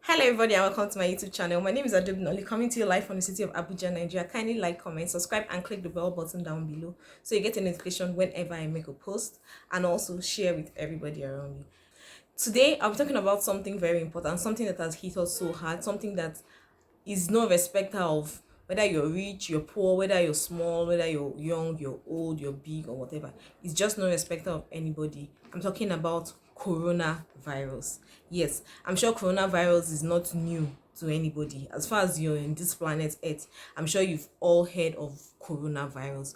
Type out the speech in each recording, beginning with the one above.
Hello everybody and welcome to my YouTube channel. My name is Adobinoli, coming to you live from the city of Abuja, Nigeria. Kindly like, comment, subscribe and click the bell button down below so you get a notification whenever I make a post, and also share with everybody around you. Today I'll be talking about something very important, something that has hit us so hard, something that is no respecter of whether you're rich, you're poor, whether you're small, whether you're young, you're old, you're big, or whatever. It's just no respecter of anybody. I'm talking about coronavirus. Yes, I'm sure coronavirus is not new to anybody. As far as you're in this planet Earth, I'm sure you've all heard of coronavirus.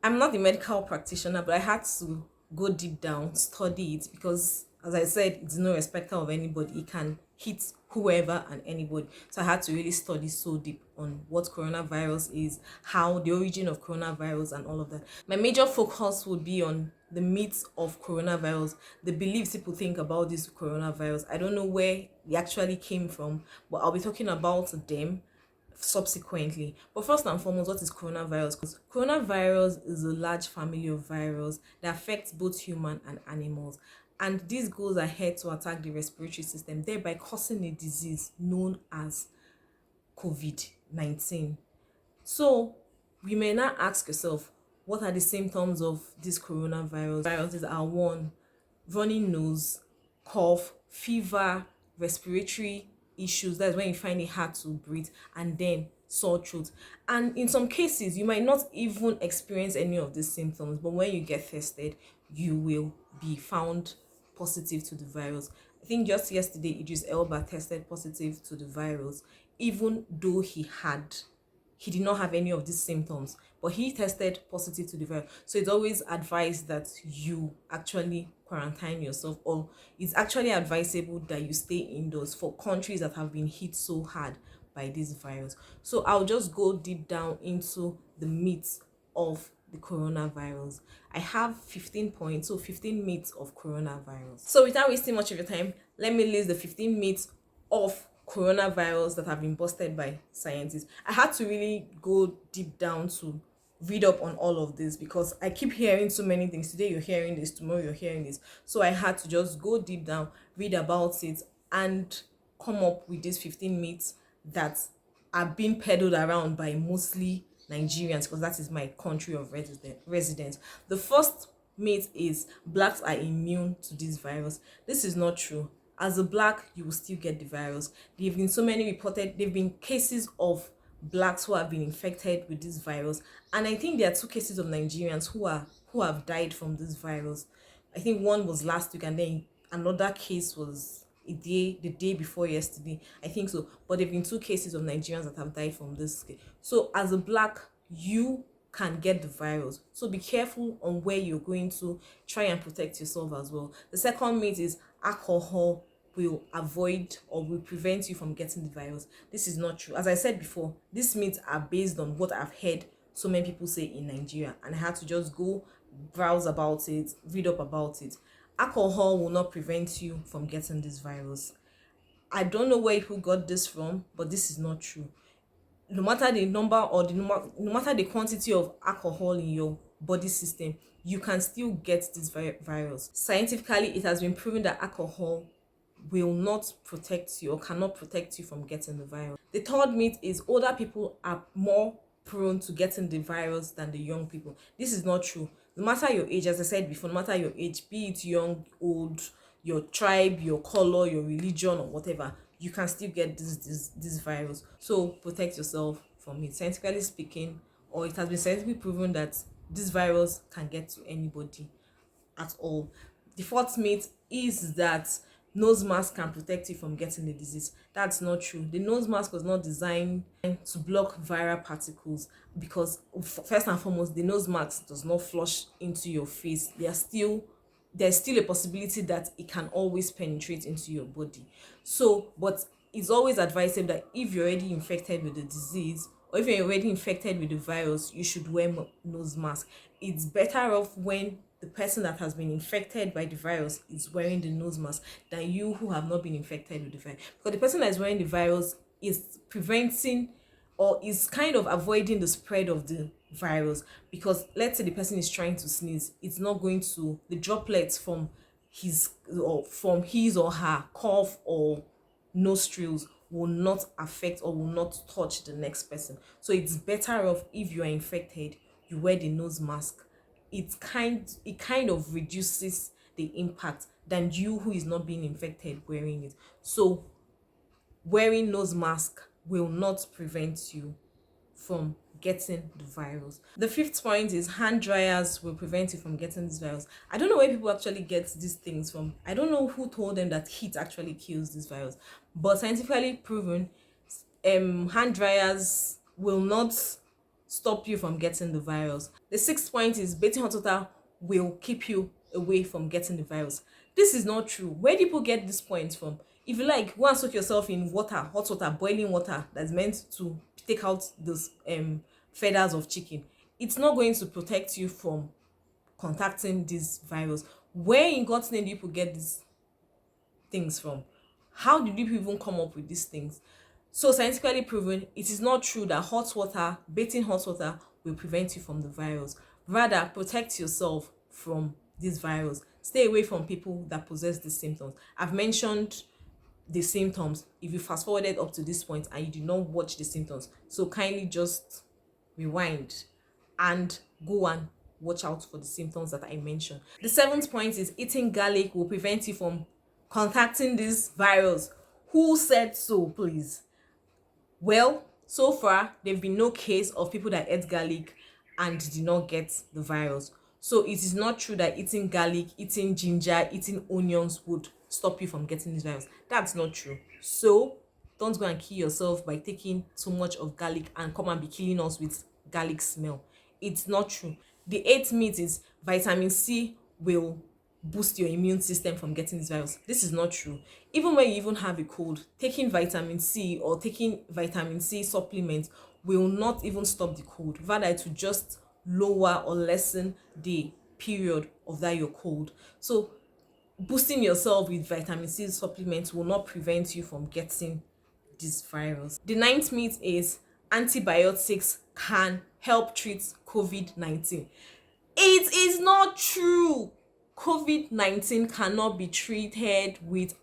I'm not a medical practitioner, but I had to go deep down, study it, because as I said, it's no respecter of anybody. It can hit whoever and anybody. So I had to really study so deep on what coronavirus is, how the origin of coronavirus and all of that. My major focus would be on the myths of coronavirus, the beliefs people think about this coronavirus. I don't know where it actually came from, but I'll be talking about them subsequently. But first and foremost, what is coronavirus? Because coronavirus is a large family of virus that affects both human and animals. And this goes ahead to attack the respiratory system, thereby causing a disease known as COVID-19. So we may now ask yourself, what are the symptoms of this coronavirus? Viruses are one, running nose, cough, fever, respiratory issues. That's when you find it hard to breathe, and then sore throat. And in some cases, you might not even experience any of these symptoms, but when you get tested, you will be found positive to the virus. I think just yesterday, Idris Elba tested positive to the virus, even though he did not have any of these symptoms, but he tested positive to the virus. So it's always advised that you actually quarantine yourself, or it's actually advisable that you stay indoors for countries that have been hit so hard by this virus. So I'll just go deep down into the myths of the coronavirus. I have 15 points, so 15 myths of coronavirus. So without wasting much of your time, let me list the 15 myths of coronavirus that have been busted by scientists. I had to really go deep down to read up on all of this because I keep hearing so many things. Today you're hearing this, tomorrow you're hearing this. So I had to just go deep down, read about it, and come up with these 15 myths that are being peddled around by mostly Nigerians, because that is my country of residence. The first myth is blacks are immune to this virus. This is not true. As a black, you will still get the virus. There have been cases of blacks who have been infected with this virus, and I think there are 2 cases of Nigerians who have died from this virus. I think one was last week, and then another case was the day before yesterday. I think so. But there have been 2 cases of Nigerians that have died from this. So as a black, you can get the virus. So be careful on where you're going to. Try and protect yourself as well. The second myth is alcohol will avoid or will prevent you from getting the virus. This is not true. As I said before, these myths are based on what I've heard so many people say in Nigeria, and I had to just go browse about it, read up about it. Alcohol will not prevent you from getting this virus. I don't know where people got this from, but this is not true. No matter the number or no matter the quantity of alcohol in your body system, you can still get this virus. Scientifically, it has been proven that alcohol will not protect you or cannot protect you from getting the virus. The third myth is older people are more prone to getting the virus than the young people. This is not true. No matter your age, as I said before, no matter your age, be it young, old, your tribe, your color, your religion, or whatever, you can still get this virus. So protect yourself from it. Scientifically speaking, or it has been scientifically proven that this virus can get to anybody at all. The fourth myth is that nose mask can protect you from getting the disease. That's not true. The nose mask was not designed to block viral particles, because first and foremost, the nose mask does not flush into your face. There's still a possibility that it can always penetrate into your body. So, but it's always advisable that if you're already infected with the disease, or if you're already infected with the virus, you should wear nose mask. It's better off when the person that has been infected by the virus is wearing the nose mask than you who have not been infected with the virus. Because the person that is wearing the virus is preventing or is kind of avoiding the spread of the virus. Because let's say the person is trying to sneeze, it's not going to, the droplets from his or her cough or nostrils will not affect or will not touch the next person. So it's better off if you are infected, you wear the nose mask. It kind of reduces the impact than you who is not being infected wearing it. So wearing nose mask will not prevent you from getting the virus. The fifth point is hand dryers will prevent you from getting this virus. I don't know where people actually get these things from. I don't know who told them that heat actually kills this virus, but scientifically proven, hand dryers will not stop you from getting the virus. The sixth point is bathing hot water will keep you away from getting the virus. This is not true. Where do people get this point from? If you like, go and soak yourself in water, hot water, boiling water that's meant to take out those feathers of chicken. It's not going to protect you from contacting this virus. Where in God's name do people get these things from? How did people even come up with these things? So scientifically proven, it is not true that hot water, bathing hot water will prevent you from the virus. Rather, protect yourself from this virus. Stay away from people that possess these symptoms. I've mentioned the symptoms if you fast forwarded up to this point and you did not watch the symptoms. So kindly just rewind and go and watch out for the symptoms that I mentioned. The seventh point is eating garlic will prevent you from contacting this virus. Who said so, please? Well, so far, there have been no case of people that ate garlic and did not get the virus. So it is not true that eating garlic, eating ginger, eating onions would stop you from getting this virus. That's not true. So don't go and kill yourself by taking too much of garlic and come and be killing us with garlic smell. It's not true. The eighth myth is vitamin C will boost your immune system from getting this virus. This is not true. Even when you even have a cold, taking vitamin C or taking vitamin C supplements will not even stop the cold. Rather, it will just lower or lessen the period of that your cold. So boosting yourself with vitamin C supplements will not prevent you from getting this virus. The ninth myth is antibiotics can help treat COVID-19. It is not true. COVID-19 cannot be treated with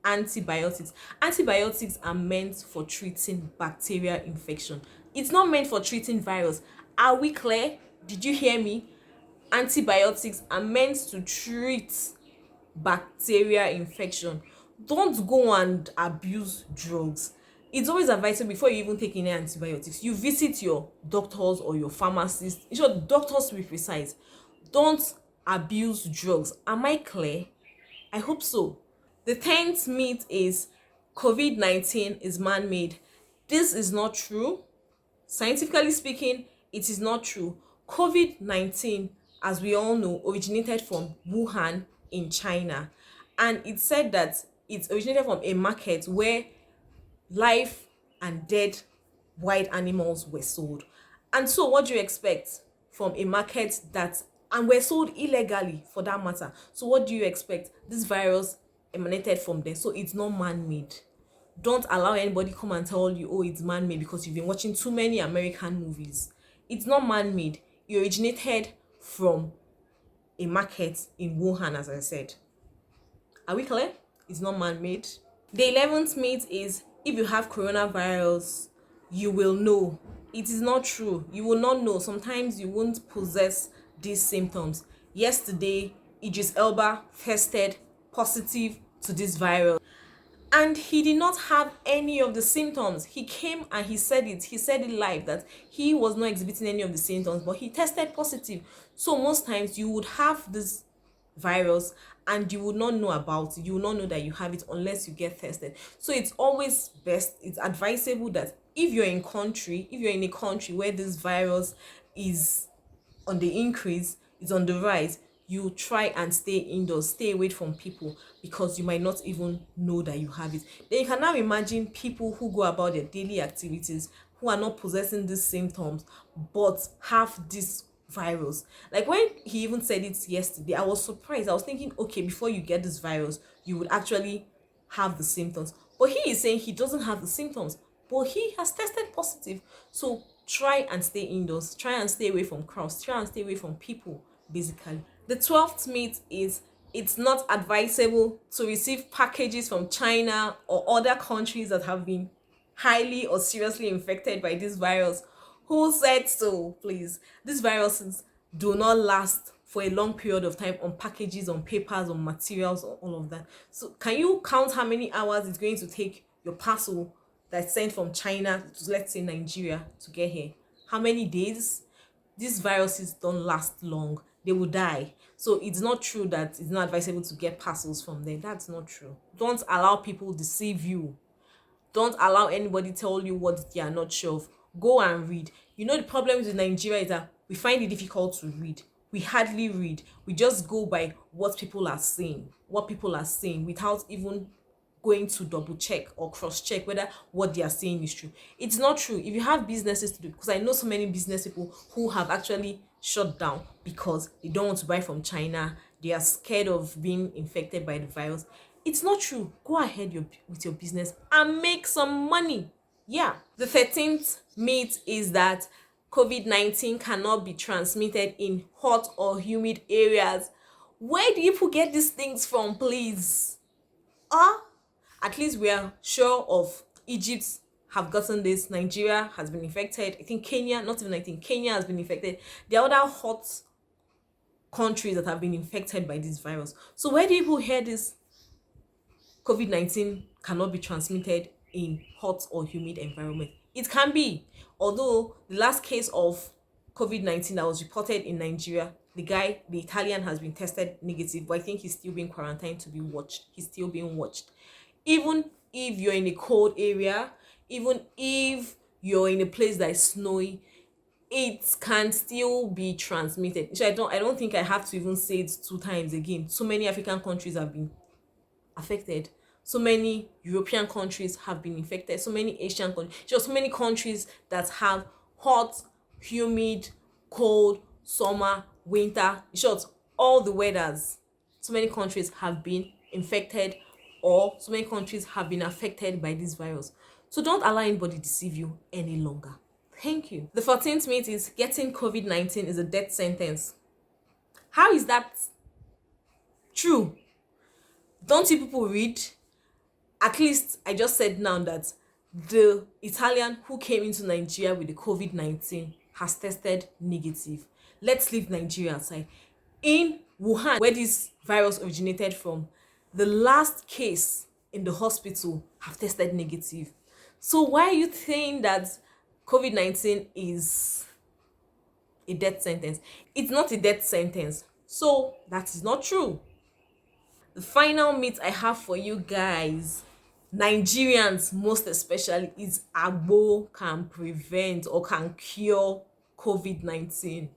antibiotics. Antibiotics are meant for treating bacterial infection. It's not meant for treating virus. Are we clear? Did you hear me? Antibiotics are meant to treat bacterial infection. Don't go and abuse drugs. It's always advisable before you even take any antibiotics, you visit your doctors or your pharmacist. In short, doctors to be precise. Don't abuse drugs. Am I clear? I hope so. The 10th myth is COVID-19 is man-made. This is not true. Scientifically speaking, it is not true. COVID-19, as we all know, originated from Wuhan in China, and it said that it originated from a market where live and dead wild animals were sold. And so what do you expect from a market that and were sold illegally for that matter? So what do you expect? This virus emanated from there, so it's not man-made. Don't allow anybody come and tell you, oh, it's man-made, because you've been watching too many American movies. It's not man-made. It originated from a market in Wuhan, as I said. Are we clear? It's not man-made. The 11th myth is if you have coronavirus, you will know. It is not true. You will not know. Sometimes you won't possess these symptoms. Yesterday, Idris Elba tested positive to this virus, and he did not have any of the symptoms. He came and he said it live that he was not exhibiting any of the symptoms, but he tested positive. So most times you would have this virus and you would not know about it. You will not know that you have it unless you get tested. So it's always best, it's advisable that if you're in a country where this virus is on the increase, is on the rise, you try and stay indoors, stay away from people, because you might not even know that you have it. Then you can now imagine people who go about their daily activities, who are not possessing these symptoms but have this virus. Like when he even said it yesterday, I was surprised. I was thinking, okay, before you get this virus, you would actually have the symptoms. But he is saying he doesn't have the symptoms, but he has tested positive. So try and stay indoors, try and stay away from crowds, try and stay away from people, basically. The 12th myth is it's not advisable to receive packages from China or other countries that have been highly or seriously infected by this virus. Who said so? Please, these viruses do not last for a long period of time on packages, on papers, on materials, or all of that. So can you count how many hours it's going to take your parcel that's sent from China to, let's say, Nigeria to get here? How many days? These viruses don't last long. They will die. So it's not true that it's not advisable to get parcels from them. That's not true. Don't allow people deceive you. Don't allow anybody tell you what they are not sure of. Go and read. You know, the problem with Nigeria is that we find it difficult to read. We hardly read. We just go by what people are saying. What people are saying without even going to double check or cross check whether what they are saying is true. It's not true. If you have businesses to do, because I know so many business people who have actually shut down because they don't want to buy from China, they are scared of being infected by the virus. It's not true. Go ahead with your business and make some money. Yeah. The 13th myth is that COVID-19 cannot be transmitted in hot or humid areas. Where do people get these things from, please? At least we are sure of Egypt have gotten this. Nigeria has been infected. I think Kenya, not even I think Kenya has been infected. There are other hot countries that have been infected by this virus. So where do people hear this COVID-19 cannot be transmitted in hot or humid environment? It can be. Although the last case of COVID-19 that was reported in Nigeria, the Italian has been tested negative, but I think he's still being quarantined to be watched. He's still being watched. Even if you're in a cold area, even if you're in a place that is snowy, it can still be transmitted. So I don't think I have to even say it 2 times again. So many African countries have been affected. So many European countries have been infected. So many Asian countries. Just so many countries that have hot, humid, cold, summer, winter. In short, all the weathers. So many countries have been infected, or so many countries have been affected by this virus. So don't allow anybody deceive you any longer. Thank you. The 14th myth is getting COVID-19 is a death sentence. How is that true? Don't you people read? At least I just said now that the Italian who came into Nigeria with the COVID-19 has tested negative. Let's leave Nigeria aside. In Wuhan, where this virus originated from, the last case in the hospital have tested negative. So why are you saying that COVID-19 is a death sentence? It's not a death sentence. So that is not true. The final myth I have for you guys, Nigerians most especially, is agbo can prevent or can cure COVID-19.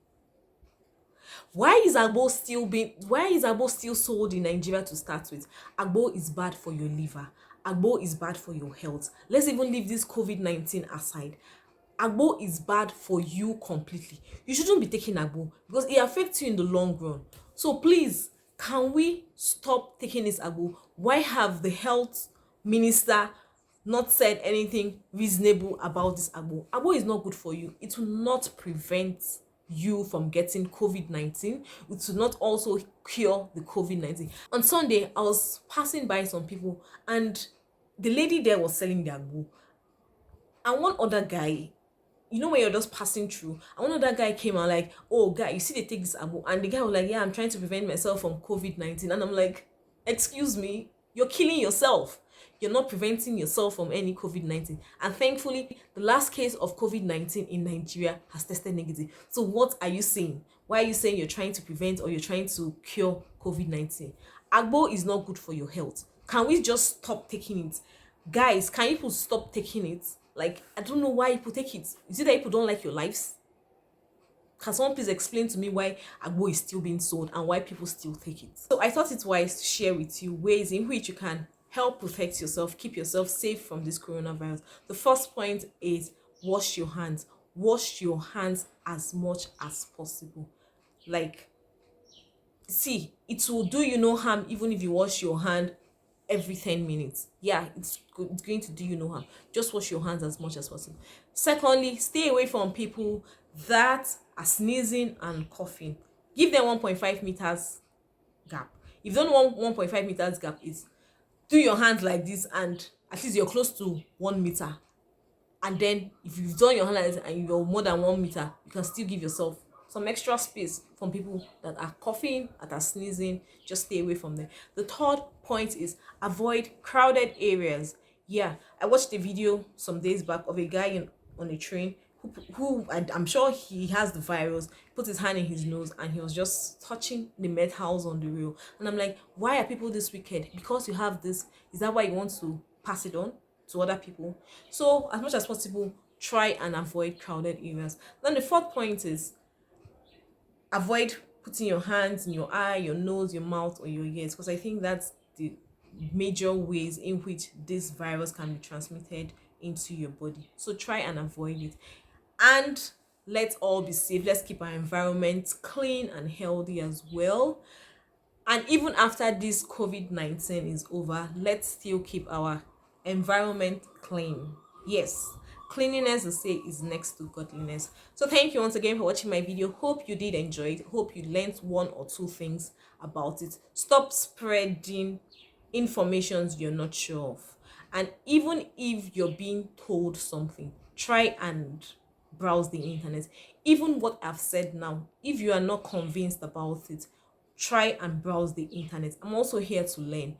Why is agbo still sold in Nigeria to start with? Agbo is bad for your liver. Agbo is bad for your health. Let's even leave this COVID-19 aside. Agbo is bad for you completely. You shouldn't be taking agbo because it affects you in the long run. So please, can we stop taking this agbo? Why have the health minister not said anything reasonable about this agbo? Agbo is not good for you. It will not prevent you from getting COVID-19. It will not also cure the COVID-19. On Sunday, I was passing by some people and the lady there was selling the agbo. And one other guy, you know, when you're just passing through, and one other guy came and like, oh guy, you see they take this agbo, and the guy was like, yeah, I'm trying to prevent myself from COVID-19. And I'm like, excuse me, you're killing yourself. You're not preventing yourself from any COVID-19. And thankfully, the last case of COVID-19 in Nigeria has tested negative. So what are you saying? Why are you saying you're trying to prevent or you're trying to cure COVID-19? Agbo is not good for your health. Can we just stop taking it? Guys, can people stop taking it? Like, I don't know why people take it. Is it that people don't like your lives? Can someone please explain to me why agbo is still being sold and why people still take it? So I thought it wise to share with you ways in which you can help protect yourself, keep yourself safe from this coronavirus. The first point is wash your hands. Wash your hands as much as possible. Like, see, it will do you no harm even if you wash your hand every 10 minutes. Yeah, it's going to do you no harm. Just wash your hands as much as possible. Secondly, stay away from people that are sneezing and coughing. Give them 1.5 meters gap. If you don't want 1.5 meters gap, it's do your hands like this, and at least you're close to 1 meter. And then if you've done your hand like this and you're more than 1 meter, you can still give yourself some extra space from people that are coughing, that are sneezing. Just stay away from them. The third point is avoid crowded areas. Yeah, I watched a video some days back of a guy on a train who I'm sure he has the virus, put his hand in his nose, and he was just touching the metals on the rail. And I'm like, why are people this wicked? Because you have this, is that why you want to pass it on to other people? So as much as possible, try and avoid crowded areas. Then the fourth point is avoid putting your hands in your eye, your nose, your mouth, or your ears, because I think that's the major ways in which this virus can be transmitted into your body. So try and avoid it. And let's all be safe. Let's keep our environment clean and healthy as well. And even after this COVID-19 is over, let's still keep our environment clean. Yes, cleanliness, they say, is next to godliness. So thank you once again for watching my video. Hope you did enjoy it. Hope you learned one or two things about it. Stop spreading informations you're not sure of. And even if you're being told something, try and browse the internet. Even what I've said now, if you are not convinced about it, try and browse the internet. I'm also here to learn.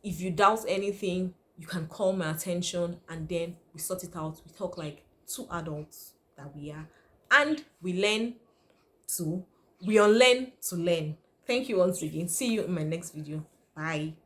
If you doubt anything, you can call my attention, and then we sort it out. We talk like two adults that we are, and we unlearn to learn. Thank you once again. See you in my next video. Bye.